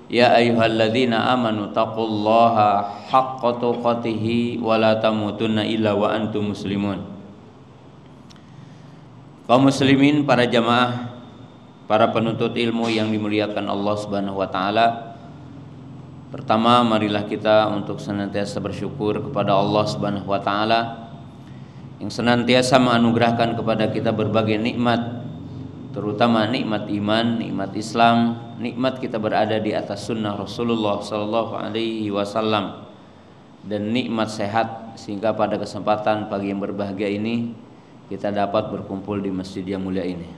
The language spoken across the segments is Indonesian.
Ya ayyuhalladzina amanu taqullaha haqqa tuqatih wa la tamutunna illa wa antum muslimun. Kaum muslimin, para jamaah, para penuntut ilmu yang dimuliakan Allah Subhanahu wa taala. Pertama, marilah kita untuk senantiasa bersyukur kepada Allah Subhanahu wa taala yang senantiasa menganugerahkan kepada kita berbagai nikmat, terutama nikmat iman, nikmat Islam, nikmat kita berada di atas sunnah Rasulullah sallallahu alaihi wasallam, dan nikmat sehat sehingga pada kesempatan pagi yang berbahagia ini kita dapat berkumpul di masjid yang mulia ini.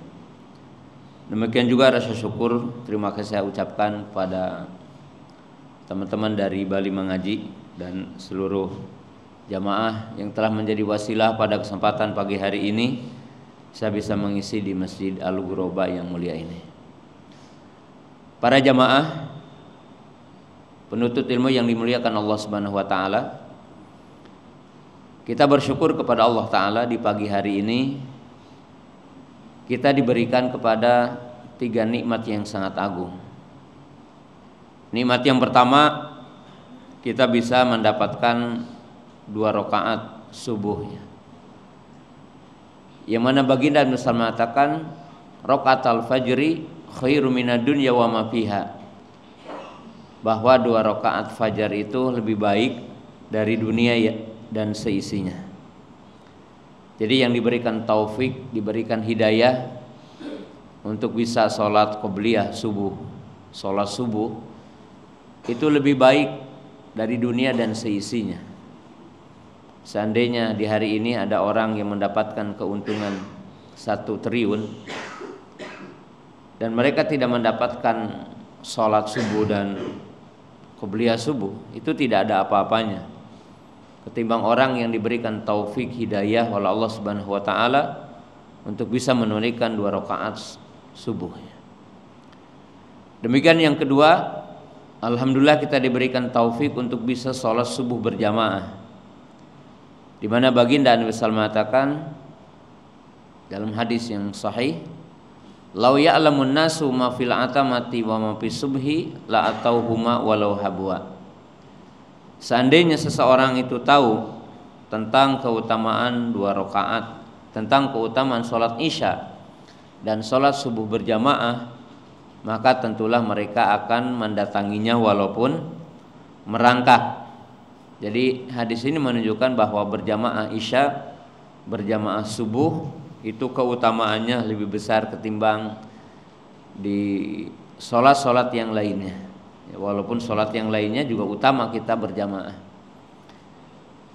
Demikian juga rasa syukur, terima kasih saya ucapkan pada teman-teman dari Bali Mengaji dan seluruh jamaah yang telah menjadi wasilah pada kesempatan pagi hari ini saya bisa mengisi di Masjid Al-Ghuraba yang mulia ini. Para jamaah penuntut ilmu yang dimuliakan Allah Subhanahu wa taala, kita bersyukur kepada Allah taala di pagi hari ini kita diberikan kepada 3 nikmat yang sangat agung. Nikmat yang pertama, kita bisa mendapatkan 2 rakaat subuhnya, yang mana baginda Nabi mengatakan rakaatul fajri khairu minad dunya wa ma fiha, bahwa 2 rakaat fajar itu lebih baik dari dunia dan seisinya. Jadi yang diberikan taufik, diberikan hidayah untuk bisa sholat qobliyah subuh, sholat subuh itu lebih baik dari dunia dan seisinya. Seandainya di hari ini ada orang yang mendapatkan keuntungan 1 triliun dan mereka tidak mendapatkan sholat subuh dan qobliyah subuh, itu tidak ada apa-apanya ketimbang orang yang diberikan taufik hidayah oleh Allah Subhanahu wa taala untuk bisa menunaikan 2 rakaat subuh. Demikian yang kedua, alhamdulillah kita diberikan taufik untuk bisa sholat subuh berjamaah, di mana baginda Nabi sallallahu mengatakan dalam hadis yang sahih, "Lau ya'lamun nasu ma fil atamati wa ma fis subhi la atauhuma walau habwa." Seandainya seseorang itu tahu tentang keutamaan 2 rakaat, tentang keutamaan sholat isya dan sholat subuh berjamaah, maka tentulah mereka akan mendatanginya walaupun merangkak. Jadi hadis ini menunjukkan bahwa berjamaah isya, berjamaah subuh itu keutamaannya lebih besar ketimbang di sholat-sholat yang lainnya. Walaupun sholat yang lainnya juga utama kita berjamaah.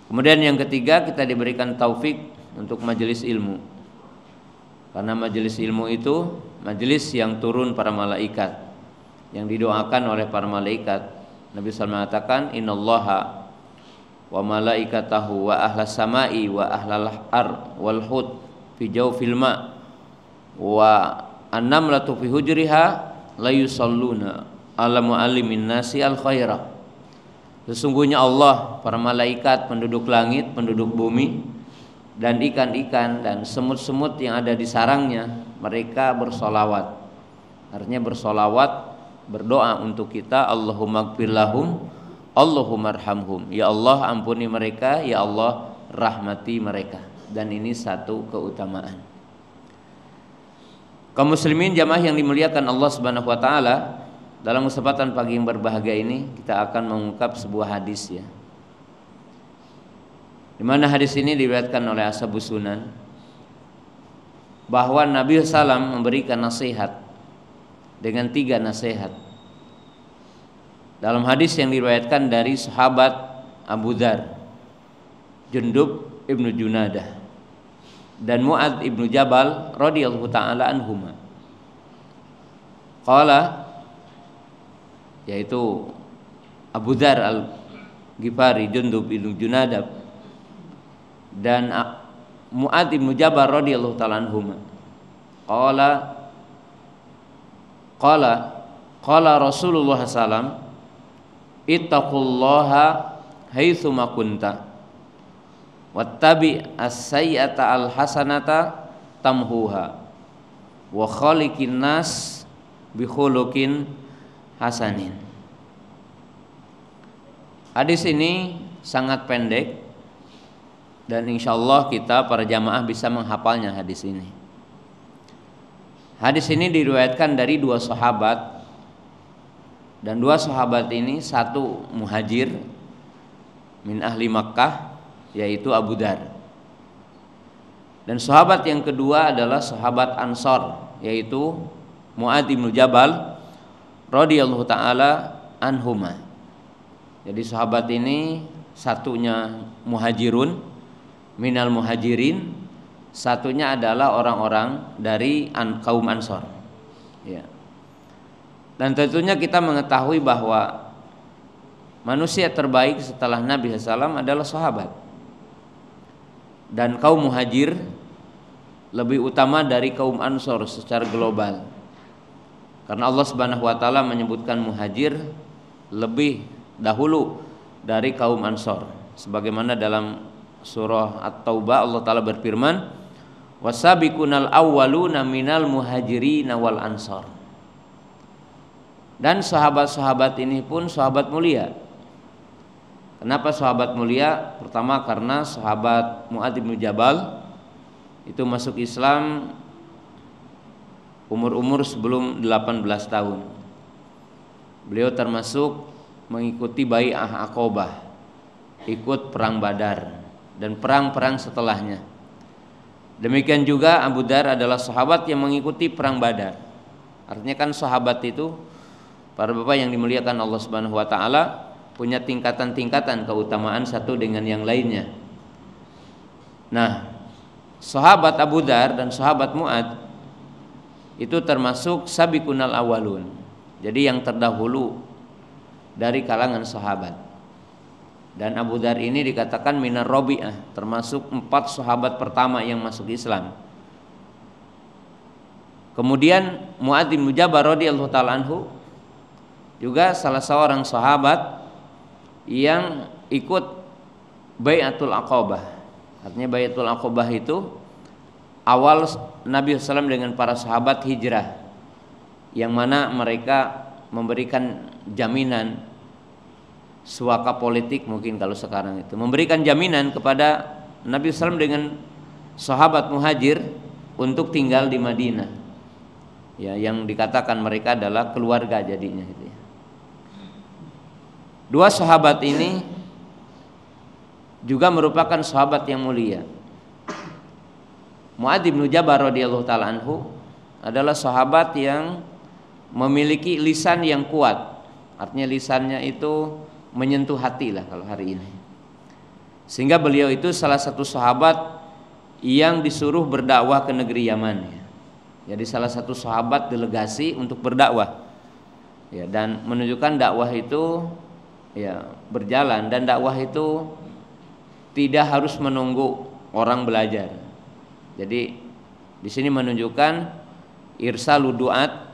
Kemudian yang ketiga, kita diberikan taufik untuk majelis ilmu, karena majelis ilmu itu majelis yang turun para malaikat, yang didoakan oleh para malaikat. Nabi SAW mengatakan, innallaha wa malaikatahu wa ahlas samai wa ahlal ar wal hud fi jawfil ma wa annamlatu fi hujriha la yusalluna ala muallimin nasi al khairah. Sesungguhnya Allah, para malaikat, penduduk langit, penduduk bumi, dan ikan-ikan dan semut-semut yang ada di sarangnya, mereka bersolawat. Artinya bersolawat, berdoa untuk kita, Allahumma gfir lahum, Allahumma arhamhum. Ya Allah, ampuni mereka, ya Allah, rahmati mereka. Dan ini satu keutamaan. Kaum muslimin jamaah yang dimuliakan Allah Subhanahu wa taala, dalam kesempatan pagi yang berbahagia ini kita akan mengungkap sebuah hadis, ya. Di mana hadis ini diriwayatkan oleh Ashabus Sunan bahwa Nabi SAW memberikan nasihat dengan 3 nasihat. Dalam hadis yang diriwayatkan dari sahabat Abu Dzar, Jundub ibnu Junadah, dan Mu'adz ibnu Jabal radhiyallahu taala anhuma. Qala, yaitu Abu Dzar al-Ghifari, Jundub ibnu Junadah, dan Mu'adz ibnu Jabal radhiyallahu taala anhuma. Qala Rasulullah sallallahu ittaqullaha haitsuma kunta wattabi as-sayyi'ata al-hasanata tamhuha wa khaliqin nas bi khuluqin hasanin. Hadis ini sangat pendek dan insya Allah kita para jamaah bisa menghafalnya hadis ini. Hadis ini diriwayatkan dari dua sahabat, dan dua sahabat ini satu muhajir min ahli Makkah yaitu Abu Dar, dan sahabat yang kedua adalah sahabat Ansor yaitu Mu'adz bin Jabal radhiyallahu taala anhuma. Jadi sahabat ini satunya muhajirun minal muhajirin, satunya adalah orang-orang dari kaum Ansor. Ya. Dan tentunya kita mengetahui bahwa manusia terbaik setelah Nabi SAW adalah sahabat. Dan kaum muhajir lebih utama dari kaum Ansor secara global. Karena Allah Subhanahu wa taala menyebutkan muhajir lebih dahulu dari kaum Ansor, sebagaimana dalam surah At-Taubah Allah taala berfirman, wasabiqunal awwaluna minal muhajirin wal ansor. Dan sahabat-sahabat ini pun sahabat mulia. Kenapa sahabat mulia? Pertama karena sahabat Mu'adz bin Jabal itu masuk Islam umur-umur sebelum 18 tahun. Beliau termasuk mengikuti bai'ah Aqabah, ikut perang Badar dan perang-perang setelahnya. Demikian juga Abu Dar adalah sahabat yang mengikuti perang Badar. Artinya kan sahabat itu, para bapak yang dimuliakan Allah Subhanahu wa taala, punya tingkatan-tingkatan keutamaan satu dengan yang lainnya. Nah, sahabat Abu Dar dan sahabat Mu'adz itu termasuk sabiqunal awwalun. Jadi yang terdahulu dari kalangan sahabat. Dan Abu Dar ini dikatakan minar Rabi'ah, termasuk 4 sahabat pertama yang masuk Islam. Kemudian Mu'adz bin Jabal radhiyallahu taala anhu juga salah seorang sahabat yang ikut Bai'atul Aqabah. Artinya Bai'atul Aqabah itu awal Nabi SAW dengan para sahabat hijrah, yang mana mereka memberikan jaminan suaka politik, mungkin kalau sekarang itu memberikan jaminan kepada Nabi SAW dengan sahabat muhajir untuk tinggal di Madinah, ya, yang dikatakan mereka adalah keluarga jadinya gitu ya. Dua sahabat ini juga merupakan sahabat yang mulia. Mu'adz bin Jabal radhiyallahu taala anhu adalah sahabat yang memiliki lisan yang kuat. Artinya lisannya itu menyentuh hati lah kalau hari ini. Sehingga beliau itu salah satu sahabat yang disuruh berdakwah ke negeri Yaman ya. Jadi salah satu sahabat delegasi untuk berdakwah. Ya, dan menunjukkan dakwah itu ya berjalan, dan dakwah itu tidak harus menunggu orang belajar. Jadi di sini menunjukkan irsalu duat,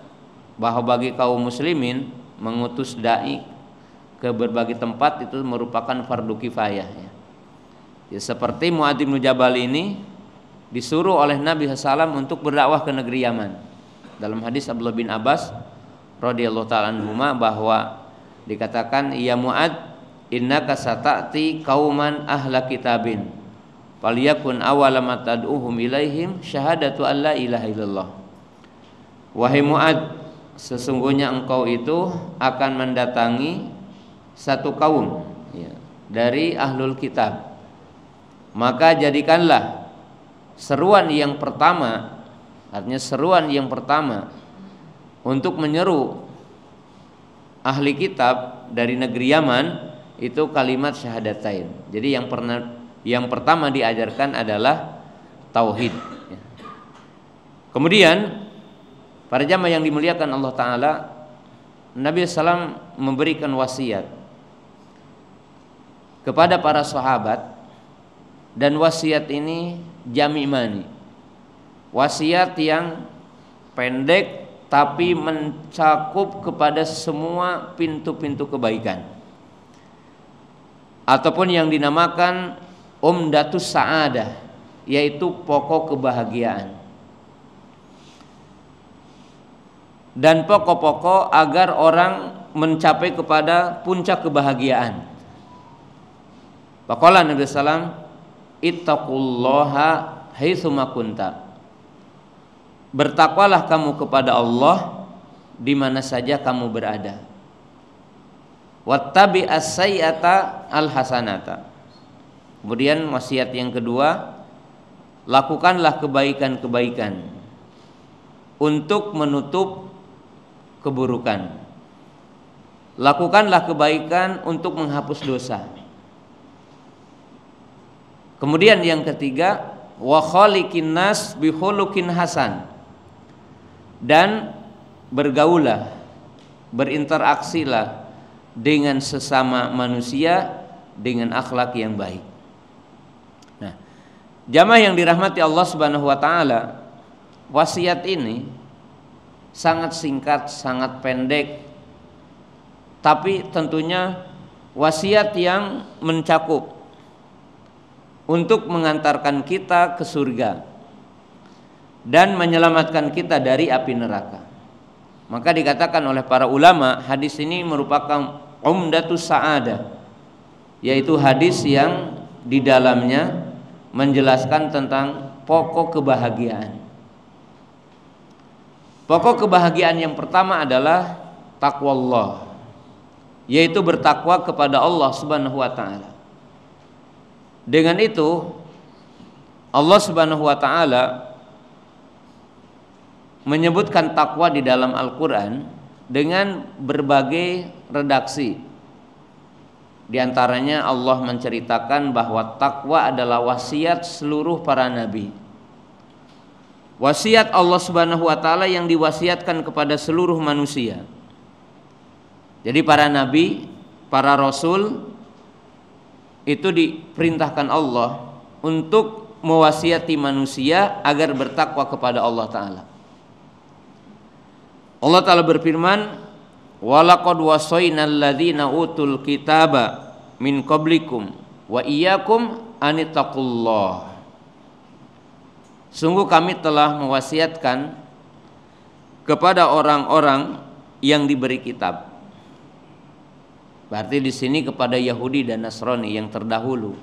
bahwa bagi kaum muslimin mengutus dai ke berbagai tempat itu merupakan fardu kifayah ya. Ya, seperti Mu'adz bin Jabal ini disuruh oleh Nabi SAW untuk berdakwah ke negeri Yaman. Dalam hadis Abdullah bin Abbas radhiyallahu ta'ala anhuma bahwa dikatakan, ya Mu'adz, innaka sata'ti qauman ahla kitabin falyakun awwala ma tad'uhum ilaihim syahadatu an la ilaha illallah. Wahai Mu'adz, sesungguhnya engkau itu akan mendatangi satu kaum ya, dari ahlul kitab, maka jadikanlah seruan yang pertama, artinya seruan yang pertama untuk menyeru ahli kitab dari negeri Yaman itu kalimat syahadatain. Jadi yang pertama diajarkan adalah tauhid ya. Kemudian para jamaah yang dimuliakan Allah Ta'ala, Nabi SAW memberikan wasiat kepada para sahabat, dan wasiat ini jami' mani, wasiat yang pendek tapi mencakup kepada semua pintu-pintu kebaikan, ataupun yang dinamakan umdatus sa'adah, yaitu pokok kebahagiaan dan pokok-pokok agar orang mencapai kepada puncak kebahagiaan. Faqala Nabi sallam, ittaqullaha haitsuma kunta. Bertakwalah kamu kepada Allah di mana saja kamu berada. Wattabi as-sayyi'ata al-hasanata. Kemudian wasiat yang kedua, lakukanlah kebaikan-kebaikan untuk menutup keburukan. Lakukanlah kebaikan untuk menghapus dosa. Kemudian yang ketiga, wa khaliqin nas bi khuluqin hasan. Dan bergaulah, berinteraksilah dengan sesama manusia dengan akhlak yang baik. Nah, jamaah yang dirahmati Allah Subhanahu wa taala, wasiat ini sangat singkat, sangat pendek, tapi tentunya wasiat yang mencakup untuk mengantarkan kita ke surga dan menyelamatkan kita dari api neraka. Maka dikatakan oleh para ulama, hadis ini merupakan umdatus sa'adah, yaitu hadis yang di dalamnya menjelaskan tentang pokok kebahagiaan. Pokok kebahagiaan yang pertama adalah taqwallah, yaitu bertakwa kepada Allah Subhanahu wa taala. Dengan itu Allah Subhanahu wa taala menyebutkan takwa di dalam Al-Qur'an dengan berbagai redaksi. Di antaranya Allah menceritakan bahwa takwa adalah wasiat seluruh para nabi. Wasiat Allah Subhanahu wa taala yang diwasiatkan kepada seluruh manusia. Jadi para nabi, para rasul itu diperintahkan Allah untuk mewasiati manusia agar bertakwa kepada Allah taala. Allah taala berfirman, walaqad wasaynal ladzina utul kitaba min qablikum wa iyyakum anittaqullah. Sungguh kami telah mewasiatkan kepada orang-orang yang diberi kitab. Berarti di sini kepada Yahudi dan Nasrani yang terdahulu.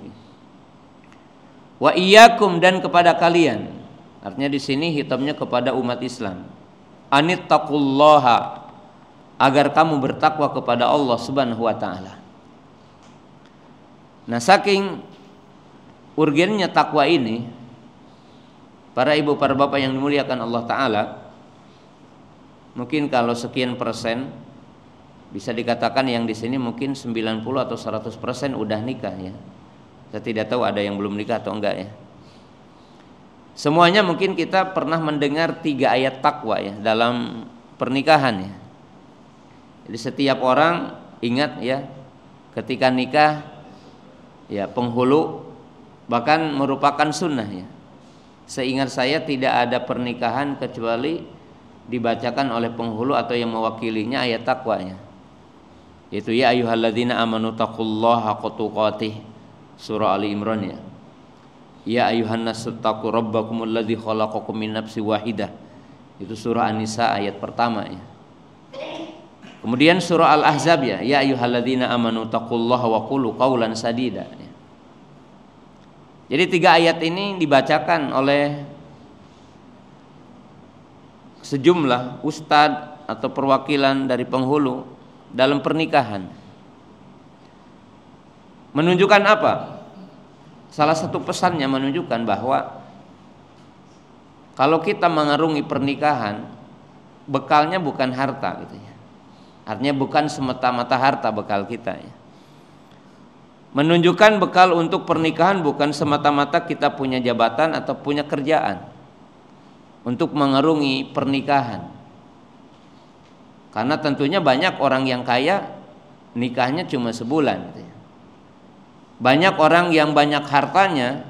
Wa iyyakum, dan kepada kalian. Artinya di sini hitamnya kepada umat Islam. Anittaqullaha, agar kamu bertakwa kepada Allah Subhanahu wa taala. Nah, saking urgennya takwa ini, para ibu, para bapak yang dimuliakan Allah taala, mungkin kalau sekian persen bisa dikatakan yang di sini mungkin 90 atau 100% udah nikah ya. Saya tidak tahu ada yang belum nikah atau enggak ya. Semuanya mungkin kita pernah mendengar 3 ayat takwa ya dalam pernikahan ya. Jadi setiap orang ingat ya, ketika nikah ya penghulu bahkan merupakan sunnah ya. Seingat saya tidak ada pernikahan kecuali dibacakan oleh penghulu atau yang mewakilinya ayat takwanya. Yaitu ya ayyuhalladzina amanu taqullaha haqqa tuqatih, surah Ali Imran ya. Ya ayuhan nasu taqu rabbakumul ladzi khalaqakum min nafsin wahidah. Itu surah An-Nisa ayat pertama ya. Kemudian surah Al-Ahzab ya ayyuhalladzina amanu taqullaha wa qulu qaulan sadida ya. Jadi 3 ayat ini dibacakan oleh sejumlah ustadz atau perwakilan dari penghulu dalam pernikahan. Menunjukkan apa? Salah satu pesannya menunjukkan bahwa kalau kita mengarungi pernikahan, bekalnya bukan harta gitu ya. Artinya bukan semata-mata harta bekal kita ya. Menunjukkan bekal untuk pernikahan bukan semata-mata kita punya jabatan atau punya kerjaan untuk mengarungi pernikahan. Karena tentunya banyak orang yang kaya nikahnya cuma sebulan gitu ya. Banyak orang yang banyak hartanya,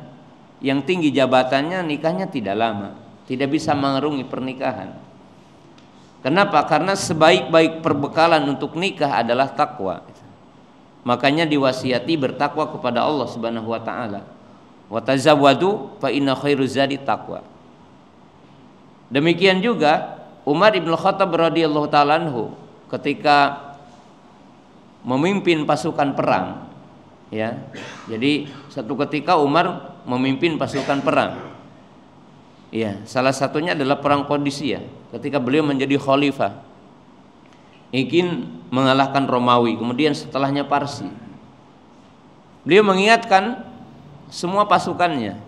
yang tinggi jabatannya, nikahnya tidak lama, tidak bisa mengarungi pernikahan. Kenapa? Karena sebaik-baik perbekalan untuk nikah adalah takwa. Makanya diwasiati bertakwa kepada Allah Subhanahu wa taala. Wa tazawwadu fa inna khairuz zadi taqwa. Demikian juga Umar bin Khattab radhiyallahu taala anhu ketika memimpin pasukan perang, Ya. Jadi satu ketika Umar memimpin pasukan perang. Ya, salah satunya adalah perang Qadisiyah ketika beliau menjadi khalifah. Ingin mengalahkan Romawi, kemudian setelahnya Parsi. Beliau mengingatkan semua pasukannya.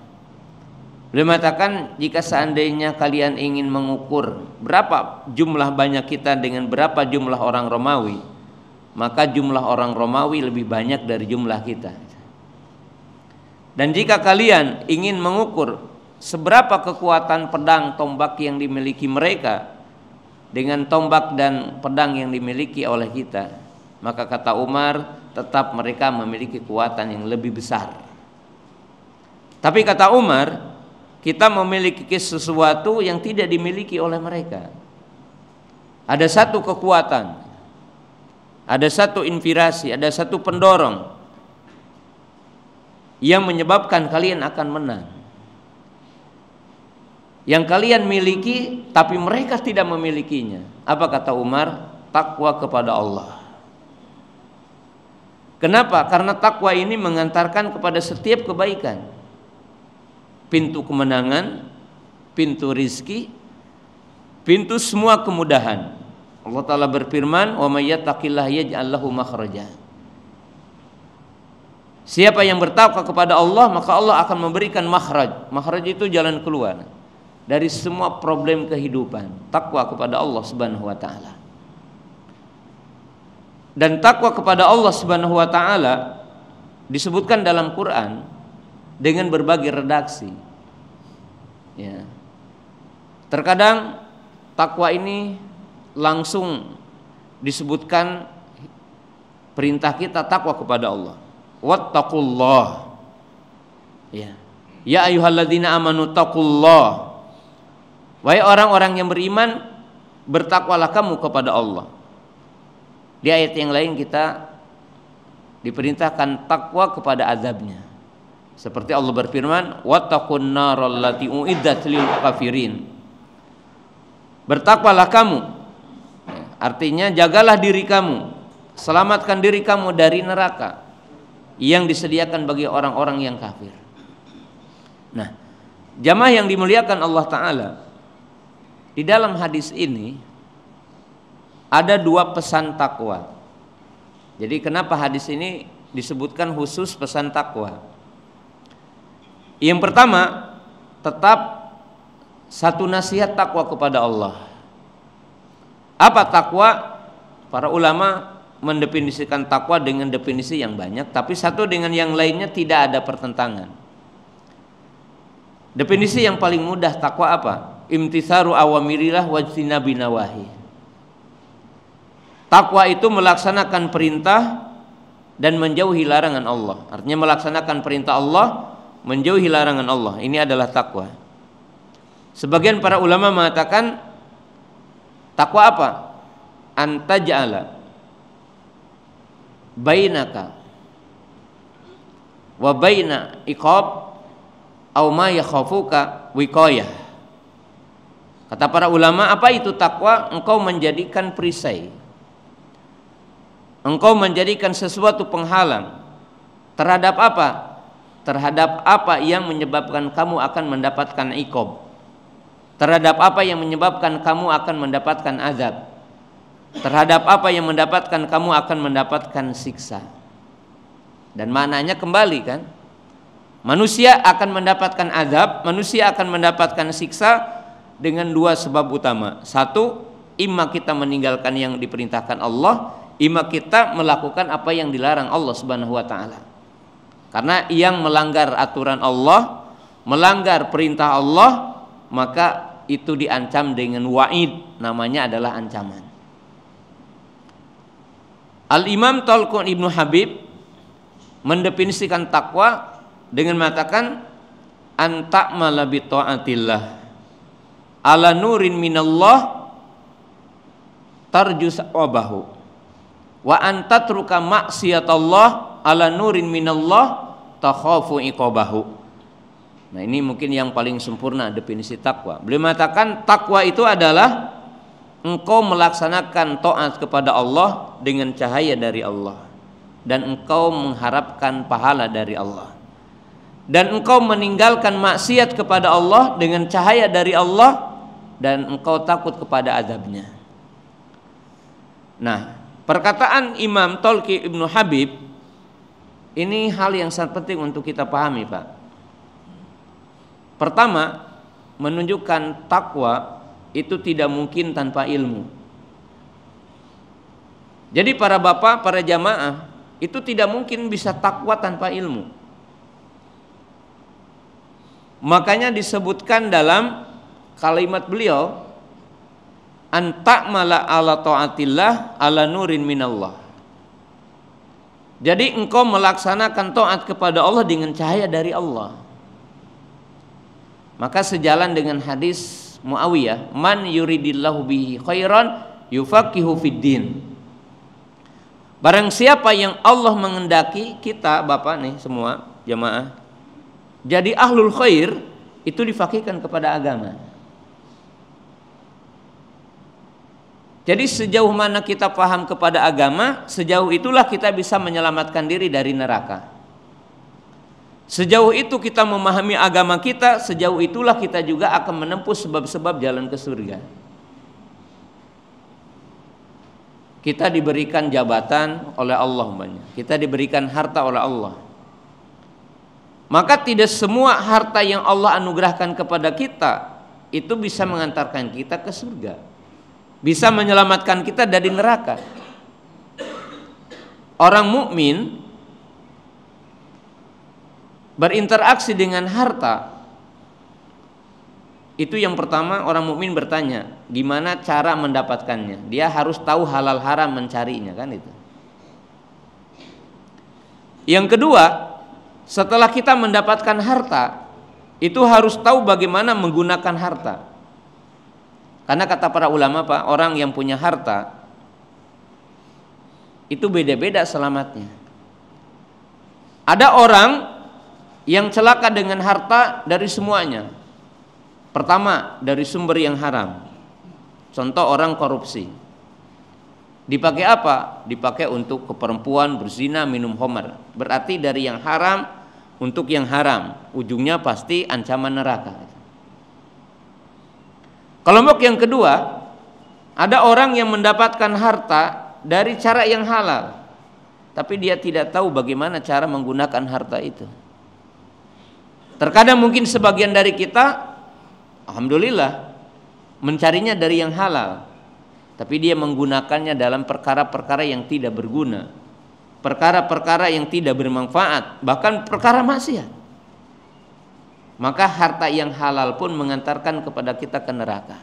Beliau mengatakan, jika seandainya kalian ingin mengukur berapa jumlah banyak kita dengan berapa jumlah orang Romawi, maka jumlah orang Romawi lebih banyak dari jumlah kita. Dan jika kalian ingin mengukur seberapa kekuatan pedang tombak yang dimiliki mereka dengan tombak dan pedang yang dimiliki oleh kita, maka kata Umar, tetap mereka memiliki kekuatan yang lebih besar. Tapi kata Umar, kita memiliki sesuatu yang tidak dimiliki oleh mereka. Ada satu kekuatan, ada satu inspirasi, ada satu pendorong yang menyebabkan kalian akan menang. Yang kalian miliki tapi mereka tidak memilikinya. Apa kata Umar? Takwa kepada Allah. Kenapa? Karena takwa ini mengantarkan kepada setiap kebaikan. Pintu kemenangan, pintu rizki, pintu semua kemudahan. Allah Ta'ala berfirman, "Wa may yattaqillaha yaj'al lahu makhraja." Siapa yang bertakwa kepada Allah, maka Allah akan memberikan makhraj. Makhraj itu jalan keluar dari semua problem kehidupan. Takwa kepada Allah Subhanahu wa taala. Dan takwa kepada Allah Subhanahu wa taala disebutkan dalam Quran dengan berbagai redaksi. Ya. Terkadang takwa ini langsung disebutkan perintah kita takwa kepada Allah. Wattaqullah. Ya. Ya ayyuhalladzina amanu taqullah. Wahai orang-orang yang beriman, bertakwalah kamu kepada Allah. Di ayat yang lain kita diperintahkan takwa kepada azabnya. Seperti Allah berfirman, wattaqun naral lati uiddat lil kafirin. Bertakwalah kamu. Artinya jagalah diri kamu, selamatkan diri kamu dari neraka yang disediakan bagi orang-orang yang kafir. Nah, jamaah yang dimuliakan Allah Ta'ala, di dalam hadis ini ada dua pesan takwa. Jadi kenapa hadis ini disebutkan khusus pesan takwa? Yang pertama, tetap satu nasihat takwa kepada Allah. Apa takwa? Para ulama mendefinisikan takwa dengan definisi yang banyak, tapi satu dengan yang lainnya tidak ada pertentangan. Definisi yang paling mudah takwa apa? Imtitsaru awamirillah wajtinabi nawahi. Takwa itu melaksanakan perintah dan menjauhi larangan Allah. Artinya melaksanakan perintah Allah, menjauhi larangan Allah. Ini adalah takwa. Sebagian para ulama mengatakan takwa apa? Antaj'ala bainaka wa baina iqab aw ma yakhafuka wiqayah. Kata para ulama, apa itu takwa? Engkau menjadikan perisai, engkau menjadikan sesuatu penghalang terhadap apa? Terhadap apa yang menyebabkan kamu akan mendapatkan iqab, terhadap apa yang menyebabkan kamu akan mendapatkan azab, terhadap apa yang mendapatkan kamu akan mendapatkan siksa. Dan maknanya kembali kan, manusia akan mendapatkan azab, manusia akan mendapatkan siksa dengan dua sebab utama. Satu, imma kita meninggalkan yang diperintahkan Allah, imma kita melakukan apa yang dilarang Allah Subhanahu wa taala. Karena yang melanggar aturan Allah, melanggar perintah Allah, maka itu diancam dengan wa'id, namanya adalah ancaman. Al-Imam Talqun Ibnu Habib mendefinisikan takwa dengan mengatakan anta'mala bi ta'atillah ala nurin minallah tarju sawabahu wa antatruka maksiatallah ala nurin minallah takhafu iqabahu. Nah, ini mungkin yang paling sempurna definisi takwa. Beliau mengatakan takwa itu adalah engkau melaksanakan taat kepada Allah dengan cahaya dari Allah, dan engkau mengharapkan pahala dari Allah, dan engkau meninggalkan maksiat kepada Allah dengan cahaya dari Allah, dan engkau takut kepada azabnya. Nah, perkataan Imam Talqi Ibnu Habib ini hal yang sangat penting untuk kita pahami, Pak. Pertama, menunjukkan takwa itu tidak mungkin tanpa ilmu. Jadi para bapak, para jamaah itu tidak mungkin bisa takwa tanpa ilmu. Makanya disebutkan dalam kalimat beliau, anta'mala ala ta'atillah ala nurin minallah. Jadi engkau melaksanakan taat kepada Allah dengan cahaya dari Allah. Maka sejalan dengan hadis Muawiyah, man yuridillahu bihi khairan yufaqihu fiddin. Barang siapa yang Allah mengendaki, kita bapak nih semua jamaah jadi ahlul khair, itu difaqihkan kepada agama. Jadi sejauh mana kita paham kepada agama, sejauh itulah kita bisa menyelamatkan diri dari neraka. Sejauh itu kita memahami agama kita, sejauh itulah kita juga akan menempuh sebab-sebab jalan ke surga. Kita diberikan jabatan oleh Allah umpamanya, kita diberikan harta oleh Allah. Maka tidak semua harta yang Allah anugerahkan kepada kita itu bisa mengantarkan kita ke surga, bisa menyelamatkan kita dari neraka. Orang mukmin berinteraksi dengan harta itu yang pertama, orang mukmin bertanya, gimana cara mendapatkannya? Dia harus tahu halal haram mencarinya, kan itu. Yang kedua, setelah kita mendapatkan harta, itu harus tahu bagaimana menggunakan harta. Karena kata para ulama, Pak, orang yang punya harta itu beda-beda selamatnya. Ada orang yang celaka dengan harta dari semuanya. Pertama, dari sumber yang haram. Contoh orang korupsi. Dipakai apa? Dipakai untuk keperempuan, berzina, minum khamar. Berarti dari yang haram untuk yang haram. Ujungnya pasti ancaman neraka. Kelompok yang kedua, ada orang yang mendapatkan harta dari cara yang halal, tapi dia tidak tahu bagaimana cara menggunakan harta itu. Terkadang mungkin sebagian dari kita, alhamdulillah, mencarinya dari yang halal, tapi dia menggunakannya dalam perkara-perkara yang tidak berguna, perkara-perkara yang tidak bermanfaat, bahkan perkara maksiat. Maka harta yang halal pun mengantarkan kepada kita ke neraka.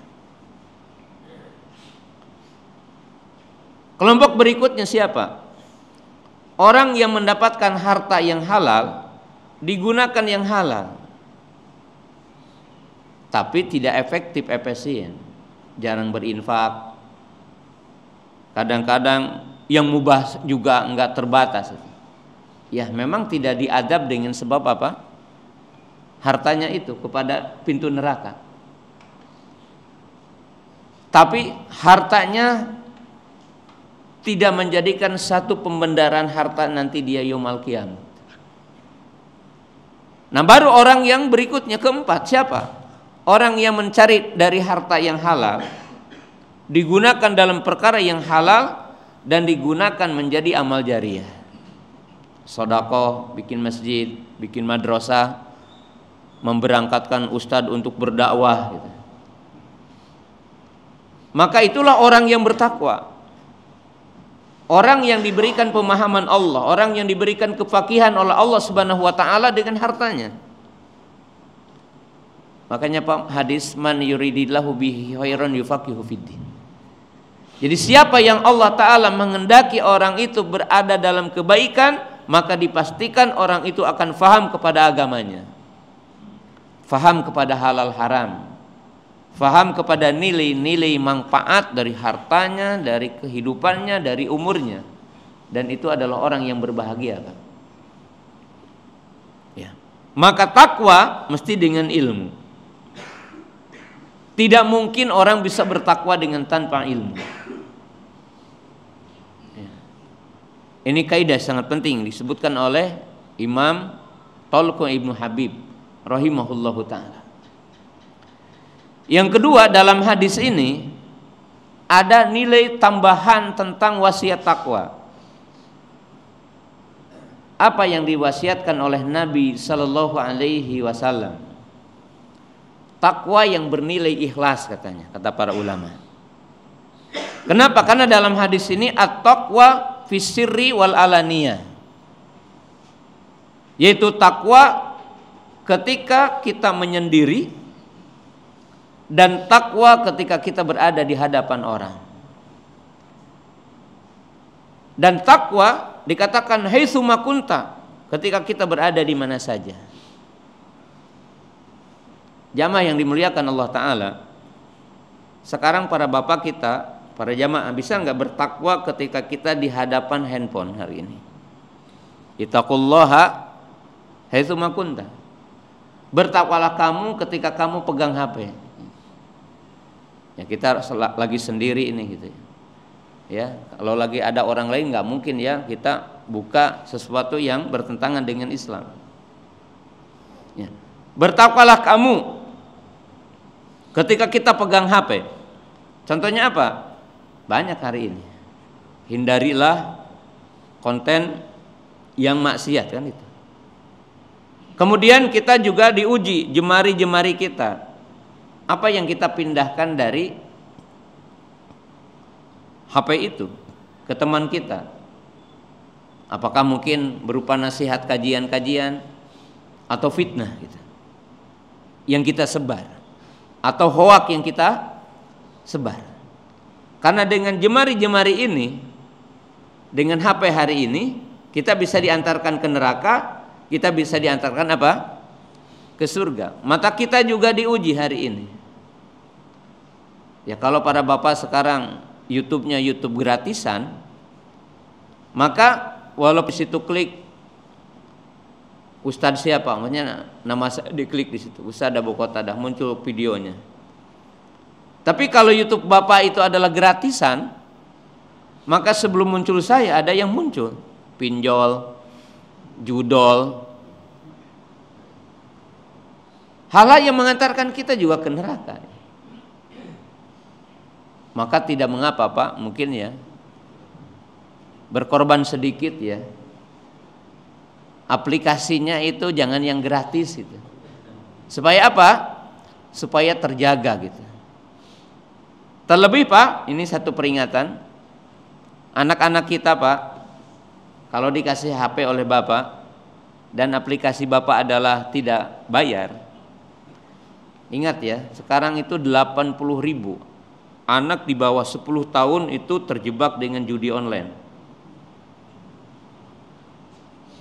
Kelompok berikutnya siapa? Orang yang mendapatkan harta yang halal, digunakan yang halal, tapi tidak efektif, efisien, jarang berinfak. Kadang-kadang yang mubah juga enggak terbatas. Ya memang tidak diadab dengan sebab apa? Hartanya itu kepada pintu neraka. Tapi hartanya tidak menjadikan satu pembenaran harta nanti dia yaumul qiyamah. Nah, baru orang yang berikutnya keempat, siapa? Orang yang mencari dari harta yang halal, digunakan dalam perkara yang halal, dan digunakan menjadi amal jariyah. Sedekah, bikin masjid, bikin madrasah, memberangkatkan ustadz untuk berdakwah gitu. Maka itulah orang yang bertakwa, orang yang diberikan pemahaman Allah, orang yang diberikan kefakihan oleh Allah Subhanahu wa taala dengan hartanya. Makanya Pak, hadis man yuridillahu bihi khairan yufaqihu fiddin. Jadi siapa yang Allah taala menghendaki orang itu berada dalam kebaikan, maka dipastikan orang itu akan faham kepada agamanya, faham kepada halal haram, faham kepada nilai-nilai manfaat dari hartanya, dari kehidupannya, dari umurnya. Dan itu adalah orang yang berbahagia, Pak. Ya. Maka takwa mesti dengan ilmu. Tidak mungkin orang bisa bertakwa dengan tanpa ilmu. Ya. Ini kaidah sangat penting disebutkan oleh Imam Talq Ibnu Habib rahimahullahu taala. Yang kedua, dalam hadis ini ada nilai tambahan tentang wasiat takwa. Apa yang diwasiatkan oleh Nabi sallallahu alaihi wasallam? Takwa yang bernilai ikhlas katanya, kata para ulama. Kenapa? Karena dalam hadis ini at-taqwa fis sirri wal alaniyah, yaitu takwa ketika kita menyendiri dan takwa ketika kita berada di hadapan orang. Dan takwa dikatakan haitsu makunta, ketika kita berada di mana saja. Jamaah yang dimuliakan Allah Ta'ala, sekarang para bapak kita, para jamaah, bisa nggak bertakwa ketika kita di hadapan handphone hari ini? Ittaqullaha haitsu makunta. Bertakwalah kamu ketika kamu pegang HP. Ya, kita lagi sendiri ini gitu ya. Kalau lagi ada orang lain nggak mungkin ya kita buka sesuatu yang bertentangan dengan Islam. Ya. Bertakwalah kamu ketika kita pegang HP. Contohnya apa? Banyak hari ini. Hindarilah konten yang maksiat, kan itu. Kemudian kita juga diuji jemari-jemari kita. Apa yang kita pindahkan dari HP itu ke teman kita? Apakah mungkin berupa nasihat, kajian-kajian, atau fitnah gitu, yang kita sebar, atau hoak yang kita sebar? Karena dengan jemari-jemari ini, dengan HP hari ini, kita bisa diantarkan ke neraka, kita bisa diantarkan apa? Ke surga. Mata kita juga diuji hari ini. Ya, kalau para bapak sekarang YouTube-nya YouTube gratisan, maka walau di situ klik Ustadz siapa, maksudnya nama saya diklik di situ, Ustadz Abu Qatadah, muncul videonya. Tapi kalau YouTube bapak itu adalah gratisan, maka sebelum muncul saya ada yang muncul pinjol, judol, hal yang mengantarkan kita juga ke neraka. Maka tidak mengapa Pak, mungkin ya berkorban sedikit ya. Aplikasinya itu jangan yang gratis gitu. Supaya apa? Supaya terjaga gitu. Terlebih Pak, ini satu peringatan. Anak-anak kita Pak, kalau dikasih HP oleh Bapak dan aplikasi Bapak adalah tidak bayar, ingat ya, sekarang itu 80.000 anak di bawah 10 tahun itu terjebak dengan judi online.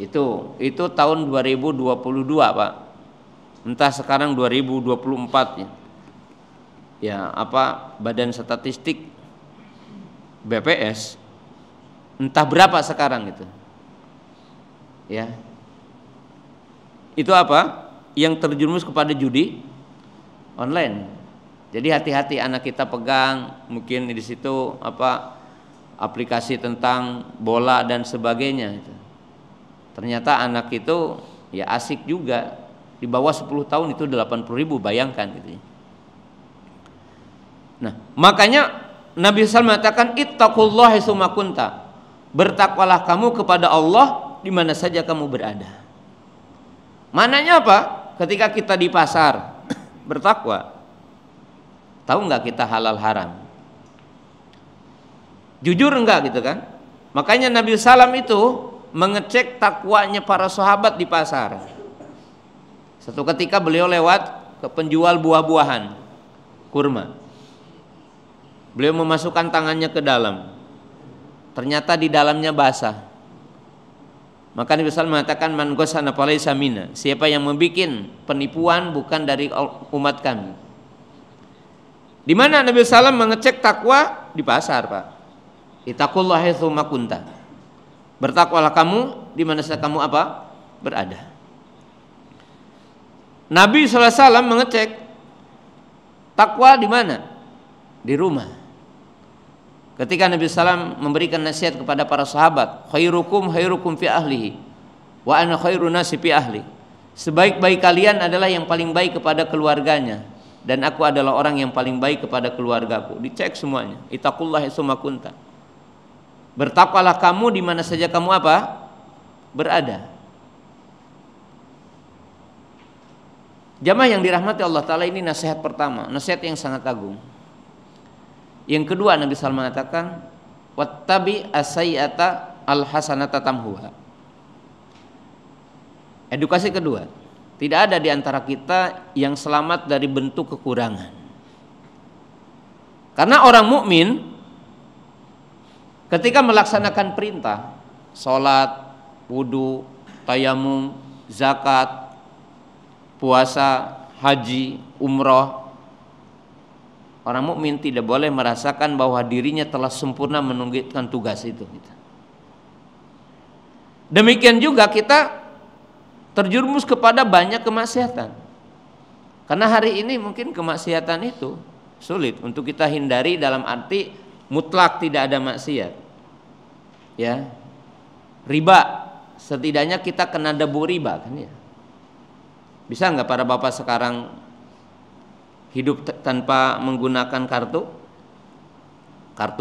Itu tahun 2022 Pak. Entah sekarang 2024 ya. Ya, apa Badan Statistik BPS entah berapa sekarang itu. Ya. Itu apa? Yang terjerumus kepada judi online. Jadi hati-hati anak kita pegang, mungkin di situ apa aplikasi tentang bola dan sebagainya itu. Ternyata anak itu ya asik juga, di bawah 10 tahun itu 80.000, bayangkan gitu ya. Nah, makanya Nabi SAW mengatakan ittaqullaha haitsu makunta. Bertakwalah kamu kepada Allah di mana saja kamu berada. Mananya apa? Ketika kita di pasar bertakwa, tahu nggak kita halal haram? Jujur enggak gitu kan? Makanya Nabi SAW itu mengecek takwanya para sahabat di pasar. Satu ketika beliau lewat ke penjual buah-buahan, kurma. Beliau memasukkan tangannya ke dalam. Ternyata di dalamnya basah. Maka Nabi SAW mengatakan man ghasana falaysa minna. Siapa yang membuat penipuan bukan dari umat kami. Di mana Nabi SAW mengecek takwa? Di pasar Pak. Ittaqullaha haitsu makunta. Bertakwalah kamu di mana saja kamu apa? Berada. Nabi SAW mengecek takwa di mana? Di rumah. ketika Nabi SAW memberikan nasihat kepada para sahabat, khairukum khairukum fi ahlihi wa ana khairun nasi fi ahli. Sebaik-baik kalian adalah yang paling baik kepada keluarganya, dan aku adalah orang yang paling baik kepada keluargaku. Dicek semuanya. Ittaqullaha haitsuma kunta. Bertakwalah kamu di mana saja kamu apa? Berada. Jamaah yang dirahmati Allah Ta'ala, ini nasihat pertama, nasihat yang sangat agung. Yang kedua, Nabi SAW mengatakan, wattabi as-sayyi'ata al-hasanata tamhuha. Edukasi kedua, tidak ada di antara kita yang selamat dari bentuk kekurangan. Karena orang mukmin ketika melaksanakan perintah, sholat, wudu, tayamum, zakat, puasa, haji, umroh, orang mukmin tidak boleh merasakan bahwa dirinya telah sempurna menunaikan tugas itu. Demikian juga kita terjerumus kepada banyak kemaksiatan. Karena hari ini mungkin kemaksiatan itu sulit untuk kita hindari, dalam arti mutlak tidak ada maksiat. Ya. Riba, setidaknya kita kena debu riba kan ya. Bisa nggak para bapak sekarang hidup tanpa menggunakan kartu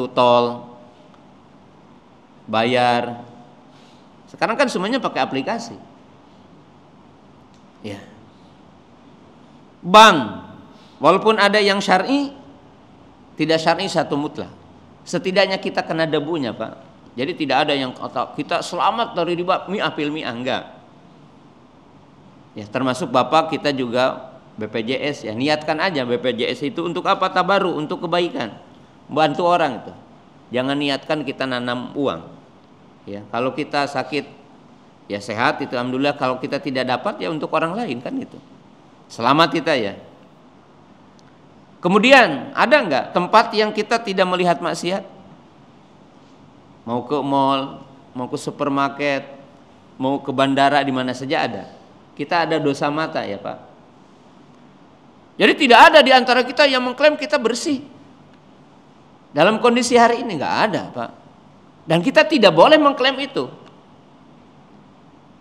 tol, bayar? Sekarang kan semuanya pakai aplikasi. Ya. Bank, walaupun ada yang syar'i, tidak syar'i satu mutlak. Setidaknya kita kena debunya, Pak. Jadi tidak ada yang kata kita selamat dari riba mi'ah fil mi'ah, enggak. Ya, termasuk Bapak kita juga BPJS ya, niatkan aja BPJS itu untuk apa? Tabaru, untuk kebaikan, bantu orang itu. Jangan niatkan kita nanam uang. Ya, kalau kita sakit ya sehat itu alhamdulillah, kalau kita tidak dapat ya untuk orang lain kan itu. Selamat kita ya. Kemudian ada enggak tempat yang kita tidak melihat maksiat? Mau ke mall, mau ke supermarket, mau ke bandara, di mana saja ada. Kita ada dosa mata ya Pak. Jadi tidak ada di antara kita yang mengklaim kita bersih. Dalam kondisi hari ini nggak ada Pak. Dan kita tidak boleh mengklaim itu.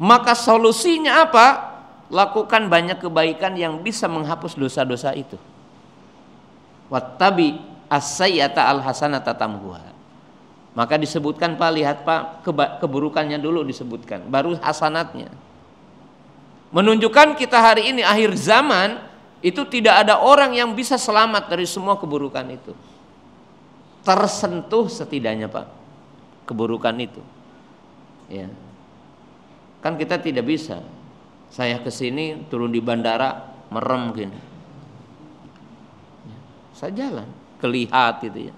Maka solusinya apa? Lakukan banyak kebaikan yang bisa menghapus dosa-dosa itu. Wattabi as-sayyi'ata al-hasanata tamhuha. Maka disebutkan Pak, lihat Pak, keburukannya dulu disebutkan, baru hasanatnya. Menunjukkan kita hari ini akhir zaman itu tidak ada orang yang bisa selamat dari semua keburukan itu. Tersentuh setidaknya Pak keburukan itu. Ya. Kan kita tidak bisa. Saya kesini turun di bandara merem gini. Saya jalan, kelihat gitu ya.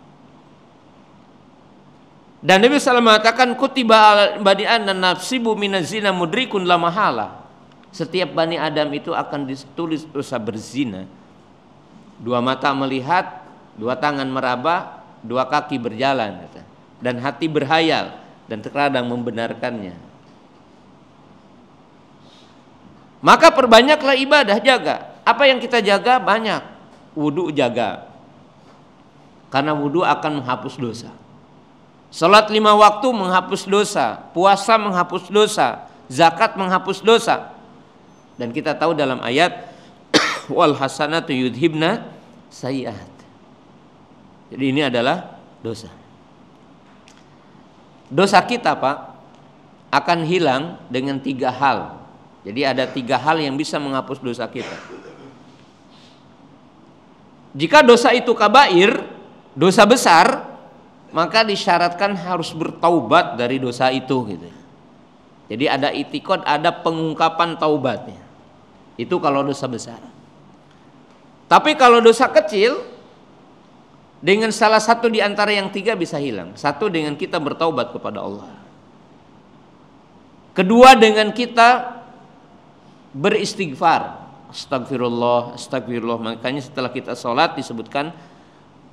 Dan Nabi SAW mengatakan kutiba al-badi'an dan nafsibu minazina mudrikun la mahala. Setiap Bani Adam itu akan ditulis dosa berzina. Dua mata melihat, dua tangan meraba, dua kaki berjalan, dan hati berhayal dan terkadang membenarkannya. Maka perbanyaklah ibadah, jaga. Apa yang kita jaga? Banyak. Wudu jaga. Karena wudu akan menghapus dosa. Salat 5 waktu menghapus dosa, puasa menghapus dosa, zakat menghapus dosa. Dan kita tahu dalam ayat wal hasanatu yudhibna sayyi'at. Jadi ini adalah dosa. Dosa kita Pak akan hilang dengan 3 hal. Jadi ada 3 hal yang bisa menghapus dosa kita. Jika dosa itu kabair, dosa besar, maka disyaratkan harus bertaubat dari dosa itu gitu. Jadi ada itikad, ada pengungkapan taubatnya. Itu kalau dosa besar. Tapi kalau dosa kecil, dengan salah satu di antara yang 3 bisa hilang. Satu, dengan kita bertaubat kepada Allah. Kedua, dengan kita beristighfar. Astagfirullah, astagfirullah. Makanya setelah kita sholat disebutkan,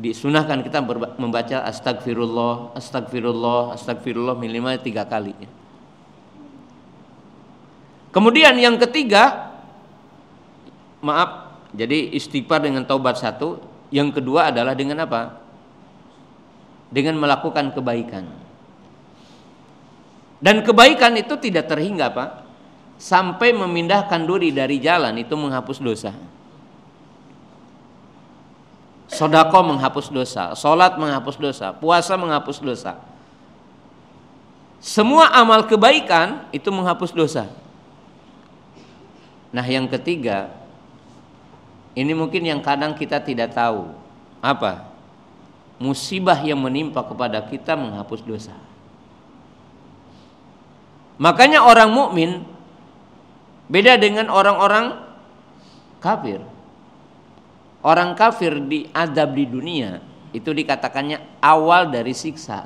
disunahkan kita membaca astagfirullah, astagfirullah, astagfirullah minimal 3 kali. Kemudian yang ketiga, jadi istighfar dengan taubat 1. Yang kedua adalah dengan apa? dengan melakukan kebaikan. Dan kebaikan itu tidak terhingga, Pak, sampai memindahkan duri dari jalan, itu menghapus dosa. Sedekah menghapus dosa, salat menghapus dosa, puasa menghapus dosa. Semua amal kebaikan itu menghapus dosa. Nah, yang ketiga, ini mungkin yang kadang kita tidak tahu. Apa? Musibah yang menimpa kepada kita menghapus dosa. Makanya orang mukmin beda dengan orang-orang kafir. Orang kafir diazab di dunia itu dikatakannya awal dari siksa.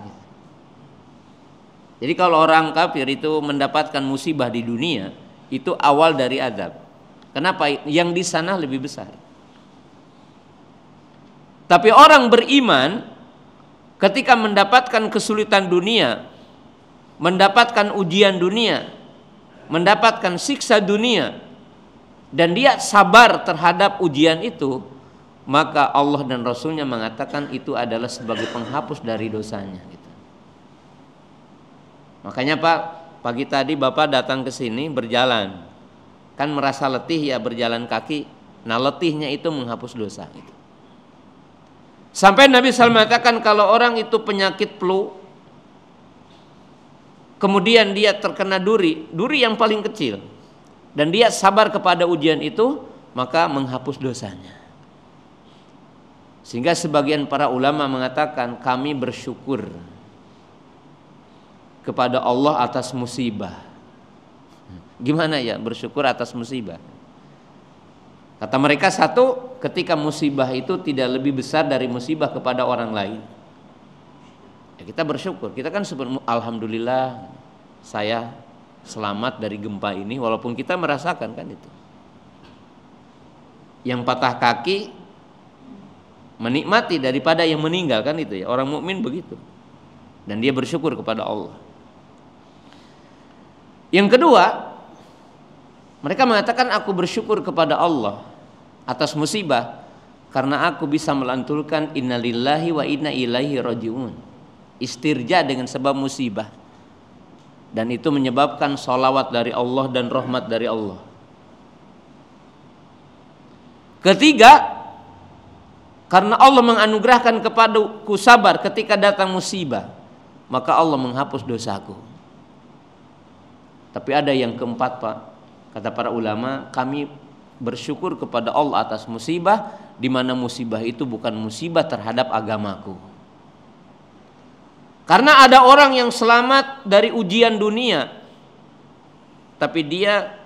Jadi kalau orang kafir itu mendapatkan musibah di dunia itu awal dari azab. Kenapa? Yang di sana lebih besar. Tapi orang beriman ketika mendapatkan kesulitan dunia, mendapatkan ujian dunia, mendapatkan siksa dunia, dan dia sabar terhadap ujian itu, maka Allah dan Rasulnya mengatakan itu adalah sebagai penghapus dari dosanya. Makanya Pak, pagi tadi Bapak datang ke sini berjalan, kan merasa letih ya berjalan kaki. Nah, letihnya itu menghapus dosa. Sampai Nabi SAW mengatakan kalau orang itu penyakit flu, kemudian dia terkena duri yang paling kecil, dan dia sabar kepada ujian itu, maka menghapus dosanya. Sehingga sebagian para ulama mengatakan kami bersyukur kepada Allah atas musibah. Gimana ya bersyukur atas musibah? Kata mereka, satu, ketika musibah itu tidak lebih besar dari musibah kepada orang lain, ya kita bersyukur. Kita kan alhamdulillah saya selamat dari gempa ini, walaupun kita merasakan kan itu. Yang patah kaki menikmati daripada yang meninggal kan itu ya. Orang mukmin begitu. Dan dia bersyukur kepada Allah. Yang kedua, mereka mengatakan aku bersyukur kepada Allah atas musibah karena aku bisa melantulkan innalillahi wa inna ilaihi rajiun. Istirja dengan sebab musibah. Dan itu menyebabkan sholawat dari Allah dan rahmat dari Allah. Ketiga, karena Allah menganugerahkan kepadaku sabar ketika datang musibah, maka Allah menghapus dosaku. Tapi ada yang keempat, Pak. Kata para ulama, kami bersyukur kepada Allah atas musibah, di mana musibah itu bukan musibah terhadap agamaku. Karena ada orang yang selamat dari ujian dunia, tapi dia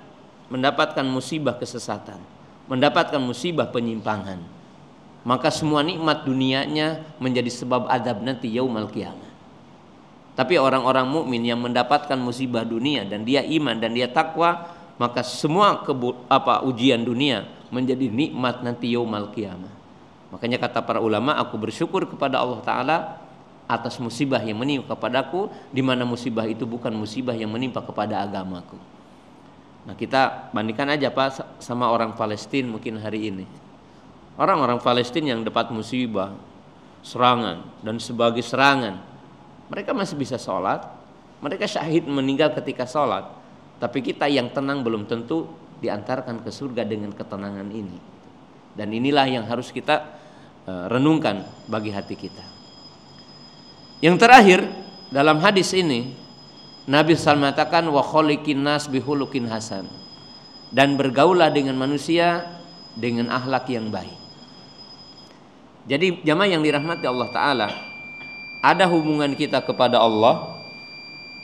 mendapatkan musibah kesesatan, mendapatkan musibah penyimpangan. Maka semua nikmat dunianya menjadi sebab azab nanti yaumul qiyamah. Tapi orang-orang mukmin yang mendapatkan musibah dunia dan dia iman dan dia takwa, maka semua ujian dunia menjadi nikmat nanti yaumul qiyamah. Makanya kata para ulama, aku bersyukur kepada Allah Ta'ala atas musibah yang menimpa kepadaku, di mana musibah itu bukan musibah yang menimpa kepada agamaku. Nah, kita bandingkan aja Pak sama orang Palestina mungkin hari ini. Orang-orang Palestina yang dapat musibah, serangan dan sebagai serangan, mereka masih bisa sholat, mereka syahid meninggal ketika sholat. Tapi kita yang tenang belum tentu diantarkan ke surga dengan ketenangan ini. Dan inilah yang harus kita renungkan bagi hati kita. Yang terakhir, dalam hadis ini Nabi SAW mengatakan wa kholiqin nas bihulukin hasan, dan bergaulah dengan manusia dengan akhlak yang baik. Jadi jamaah yang dirahmati Allah Ta'ala, ada hubungan kita kepada Allah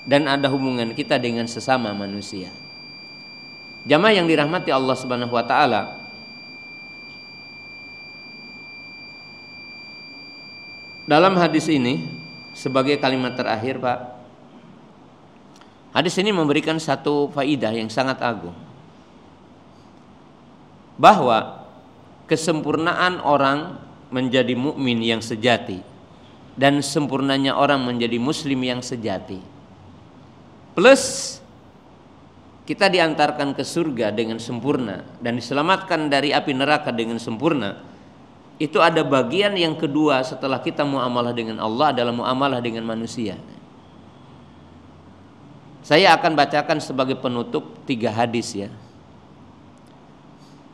dan ada hubungan kita dengan sesama manusia. Jamaah yang dirahmati Allah Subhanahu wa Ta'ala, dalam hadis ini sebagai kalimat terakhir Pak, hadis ini memberikan satu faidah yang sangat agung, bahwa kesempurnaan orang menjadi mukmin yang sejati dan sempurnanya orang menjadi muslim yang sejati, plus kita diantarkan ke surga dengan sempurna dan diselamatkan dari api neraka dengan sempurna, itu ada bagian yang kedua setelah kita muamalah dengan Allah adalah muamalah dengan manusia. Saya akan bacakan sebagai penutup 3 hadis ya.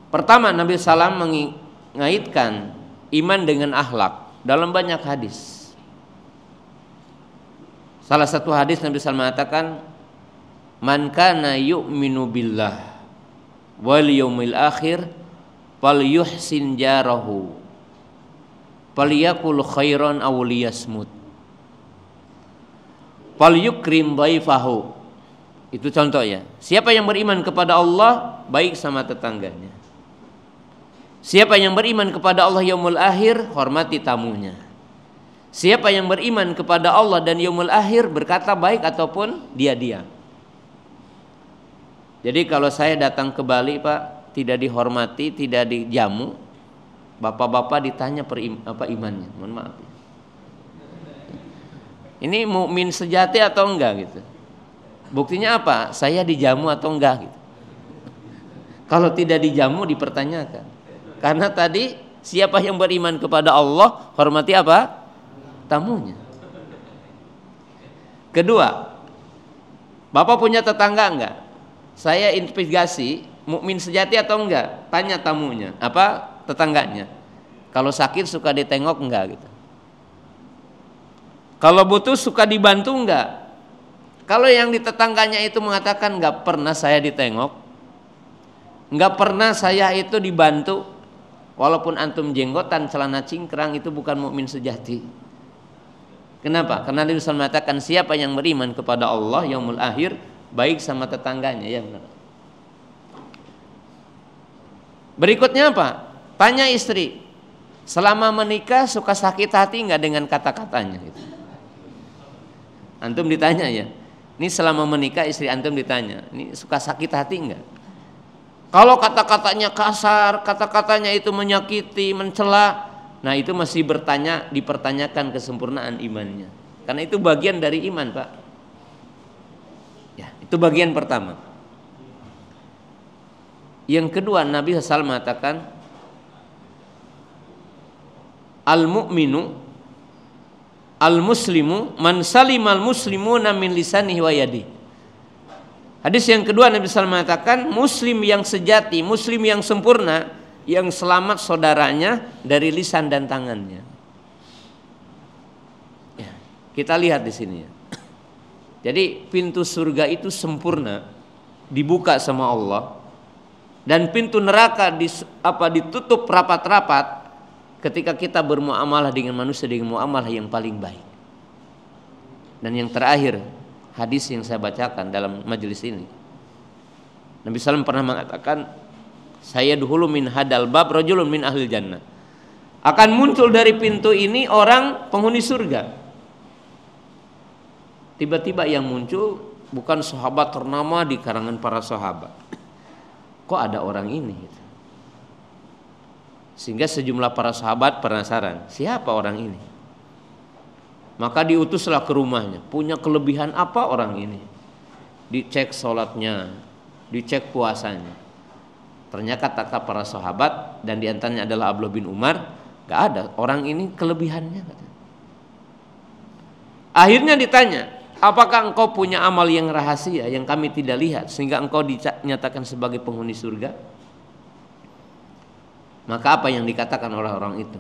Pertama, Nabi SAW mengaitkan iman dengan akhlak dalam banyak hadis. Salah satu hadis Nabi SAW mengatakan, "Man kana yu'minu billah wal yaumil akhir falyuhsin jarahu falyakul khairan aw liyasmut falyukrim dhaifahu." Itu contoh ya. Siapa yang beriman kepada Allah, baik sama tetangganya. Siapa yang beriman kepada Allah yaumul akhir, hormati tamunya. Siapa yang beriman kepada Allah dan yaumul akhir, berkata baik ataupun dia diam. Jadi kalau saya datang ke Bali Pak, tidak dihormati, tidak dijamu, bapak-bapak ditanya imannya. Mohon maaf. Ini mukmin sejati atau enggak gitu? Buktinya apa? Saya dijamu atau enggak gitu. Kalau tidak dijamu dipertanyakan. Karena tadi siapa yang beriman kepada Allah, hormati apa? Tamunya. Kedua, Bapak punya tetangga enggak? Saya investigasi, mukmin sejati atau enggak? Tanya tamunya, apa tetangganya. Kalau sakit suka ditengok enggak gitu. Kalau butuh suka dibantu enggak? Kalau yang di tetangganya itu mengatakan enggak pernah saya ditengok, enggak pernah saya itu dibantu, walaupun antum jenggotan, celana cingkrang, itu bukan mukmin sejati. Kenapa? Karena Nabi SAW mengatakan siapa yang beriman kepada Allah yaumul akhir, baik sama tetangganya. Ya benar. Berikutnya apa? Tanya istri, selama menikah suka sakit hati enggak dengan kata-katanya gitu. Antum ditanya ya. Ini selama menikah istri antum ditanya, ini suka sakit hati enggak? Kalau kata-katanya kasar, kata-katanya itu menyakiti, mencela, nah itu masih dipertanyakan kesempurnaan imannya. Karena itu bagian dari iman, Pak. Ya, itu bagian pertama. Yang kedua, Nabi SAW mengatakan, al-mu'minu al-muslimu man salimal muslimuna min lisanihi wa yadihi. Hadis yang kedua Nabi SAW mengatakan muslim yang sejati, muslim yang sempurna, yang selamat saudaranya dari lisan dan tangannya. Ya, kita lihat di sini ya. Jadi pintu surga itu sempurna dibuka sama Allah, dan pintu neraka ditutup rapat-rapat ketika kita bermuamalah dengan manusia dengan muamalah yang paling baik. Dan yang terakhir, hadis yang saya bacakan dalam majelis ini, Nabi SAW pernah mengatakan, saya dahulu min hadal bab rajulun min ahlil jannah. Akan muncul dari pintu ini orang penghuni surga. Tiba-tiba yang muncul bukan sahabat ternama di kalangan para sahabat. Kok ada orang ini? Sehingga sejumlah para sahabat penasaran, siapa orang ini? Maka diutuslah ke rumahnya. Punya kelebihan apa orang ini? Dicek sholatnya, dicek puasanya. Ternyata kata para sahabat, dan diantaranya adalah Abdullah bin Umar, gak ada orang ini kelebihannya. Akhirnya ditanya, apakah engkau punya amal yang rahasia yang kami tidak lihat sehingga engkau dinyatakan sebagai penghuni surga? Maka apa yang dikatakan oleh orang itu?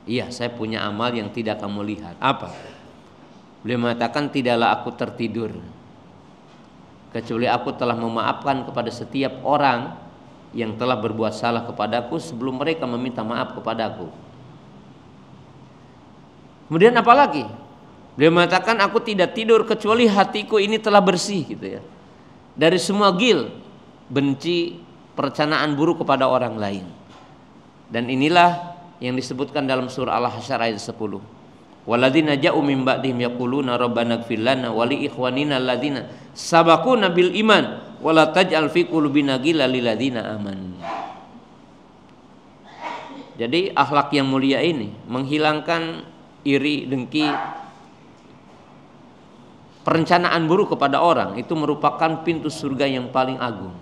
Iya, saya punya amal yang tidak kamu lihat. Apa? Beliau mengatakan, tidaklah aku tertidur kecuali aku telah memaafkan kepada setiap orang yang telah berbuat salah kepadaku sebelum mereka meminta maaf kepadaku. Kemudian apa lagi? Beliau mengatakan, aku tidak tidur kecuali hatiku ini telah bersih gitu ya, dari semua gil, benci, perencanaan buruk kepada orang lain. Dan inilah yang disebutkan dalam surah Al-Hasyr ayat 10. Walladzina ja'u min ba'dihim yaquluna rabbana ighfir lana wa li ikhwanina alladzina sabaquna bil iman wa la taj'al fi qulubina ghillan lil ladzina amanu. Jadi akhlak yang mulia ini menghilangkan iri, dengki, perencanaan buruk kepada orang, itu merupakan pintu surga yang paling agung.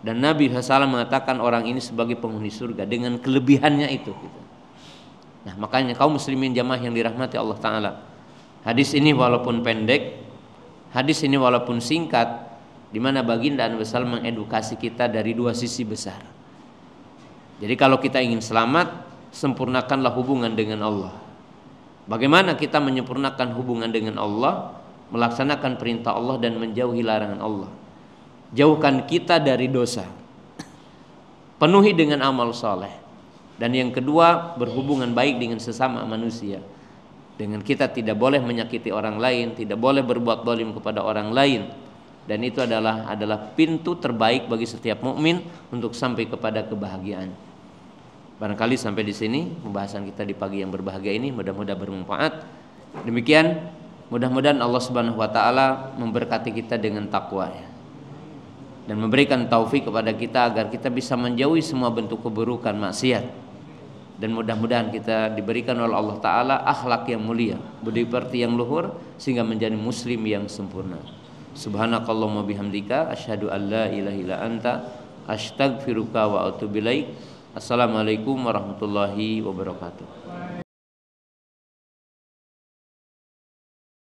Dan Nabi SAW mengatakan orang ini sebagai penghuni surga dengan kelebihannya itu gitu. Nah makanya kaum muslimin jamaah yang dirahmati Allah Ta'ala, hadis ini walaupun pendek, hadis ini walaupun singkat, di mana baginda Nabi SAW mengedukasi kita dari dua sisi besar. Jadi kalau kita ingin selamat, sempurnakanlah hubungan dengan Allah. Bagaimana kita menyempurnakan hubungan dengan Allah? Melaksanakan perintah Allah dan menjauhi larangan Allah. Jauhkan kita dari dosa, penuhi dengan amal soleh. Dan yang kedua, berhubungan baik dengan sesama manusia. Dengan kita tidak boleh menyakiti orang lain, tidak boleh berbuat zalim kepada orang lain. Dan itu adalah pintu terbaik bagi setiap mukmin untuk sampai kepada kebahagiaan. Barangkali sampai di sini pembahasan kita di pagi yang berbahagia ini, mudah-mudahan bermanfaat. Demikian, mudah-mudahan Allah Subhanahu wa taala memberkati kita dengan takwa ya, dan memberikan taufik kepada kita agar kita bisa menjauhi semua bentuk keburukan maksiat, dan mudah-mudahan kita diberikan oleh Allah Ta'ala akhlak yang mulia, budi pekerti yang luhur, sehingga menjadi muslim yang sempurna. Subhanakallahumma bihamdika asyhadu an la ilaha illa anta astaghfiruka wa atubu ilaik. Assalamualaikum warahmatullahi wabarakatuh.